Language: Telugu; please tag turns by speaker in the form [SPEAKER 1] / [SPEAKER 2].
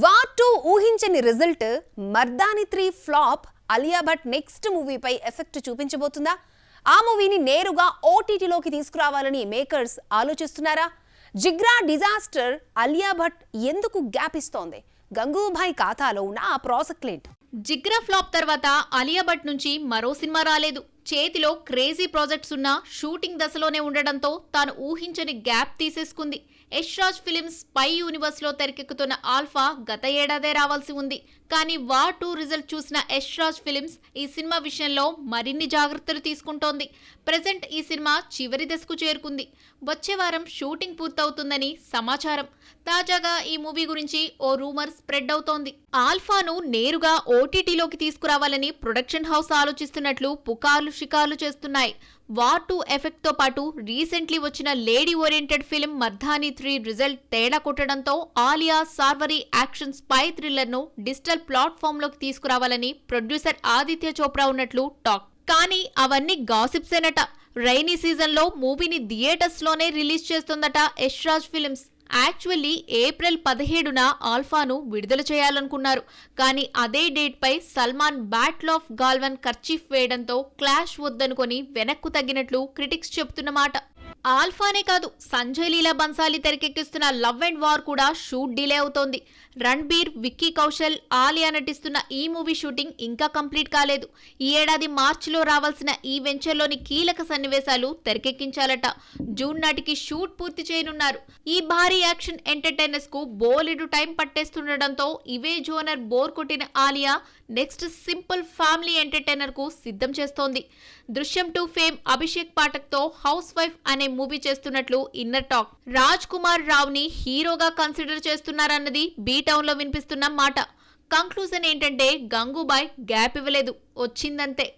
[SPEAKER 1] వార్ 2 ఊహించని result, Mardaani 3 flop, Alia Bhatt next మూవీపై ఎఫెక్ట్ చూపించబోతుందా? ఆ మూవీని నేరుగా ఓటీటీలోకి తీసుకురావాలని మేకర్స్ ఆలోచిస్తున్నారా? జిగ్రా డిజాస్టర్ అలియా భట్ ఎందుకు గ్యాప్ ఇస్తోంది? గంగూభాయ్ ఖాతాలో ఉన్న ఆ ప్రాజెక్ట్ లేంటి?
[SPEAKER 2] జిగ్రా ఫ్లాప్ తర్వాత అలియా భట్ నుంచి మరో సినిమా రాలేదు. చేతిలో క్రేజీ ప్రాజెక్ట్స్ ఉన్న షూటింగ్ దశలోనే ఉండడంతో తాను ఊహించని గ్యాప్ తీసేసుకుంది. Yash Raj films spy universe లో తెరకెక్కుతున్న ఆల్ఫా గత ఏడాదే రావాల్సి ఉంది. కానీ వార్ 2 రిజల్ట్ చూసిన యష్ రాజ్ ఫిలిమ్స్ ఈ సినిమా విషయంలో మరిన్ని జాగ్రత్తలు తీసుకుంటోంది. ప్రెజెంట్ ఈ సినిమా చివరి దశకు చేరుకుంది. వచ్చే వారం షూటింగ్ పూర్తవుతుందని సమాచారం. తాజాగా ఈ మూవీ గురించి ఓ రూమర్ స్ప్రెడ్ అవుతోంది. ఆల్ఫాను నేరుగా ఓటీటీలోకి తీసుకురావాలని ప్రొడక్షన్ హౌస్ ఆలోచిస్తున్నట్లు పుకార్లు షికార్లు చేస్తున్నాయి. వార్ 2 ఎఫెక్ట్ తో పాటు రీసెంట్లీ వచ్చిన lady oriented film Mardaani 3 result తేడా కొట్టడంతో ఆలియా సార్వరీ యాక్షన్ స్పై థ్రిల్లర్ ను డిజిటల్ ప్లాట్ఫామ్ లోకి తీసుకురావాలని ప్రొడ్యూసర్ ఆదిత్య చోప్రా ఉన్నట్లు టాక్. కానీ అవన్నీ గాసిప్సేనట. రైనీ సీజన్ లో మూవీని థియేటర్స్ లోనే రిలీజ్ చేస్తుందట Yash Raj films. Actually April 17న ఆల్ఫాను విడుదల చేయాలనుకున్నారు. కానీ అదే డేట్ పై Salman battle of Galwan kerchief వేయడంతో క్లాష్ వద్దనుకొని వెనక్కు తగ్గినట్లు క్రిటిక్స్ చెప్తున్నమాట. ఆల్ఫానే కాదు, సంజయ్ లీలా బన్సాలి తెరకెక్కిస్తున్న లవ్ అండ్ వార్ కూడా షూట్ డిలే అవుతోంది. రణ్బీర్, విక్కీ కౌశల్, ఆలియా నటిస్తున్న ఈ మూవీ షూటింగ్ ఇంకా కంప్లీట్ కాలేదు. ఈ ఏడాది మార్చిలో రావాల్సిన ఈ వెంచర్లోని కీలక సన్నివేశాలు తెరకెక్కించాలట. జూన్ నాటికి షూట్ పూర్తి చేయనున్నారు. ఈ భారీ యాక్షన్ ఎంటర్టైనర్స్ కు బోలెడు టైం పట్టేస్తుండటంతో ఇవే జోనర్ బోర్ కొట్టిన Alia next simple family entertainer కు సిద్ధం చేస్తోంది. దృశ్యం 2 ఫేమ్ అభిషేక్ పాఠక్ తో హౌస్ వైఫ్ అనే మూవీ చేస్తున్నట్లు ఇన్నర్ టాక్. రాజ్ కుమార్ రావ్ ని హీరోగా కన్సిడర్ చేస్తున్నారన్నది బీ టౌన్ లో వినిపిస్తున్న మాట. కంక్లూజన్ ఏంటంటే గంగూబాయ్ గ్యాప్ ఇవ్వలేదు, వచ్చిందంతే.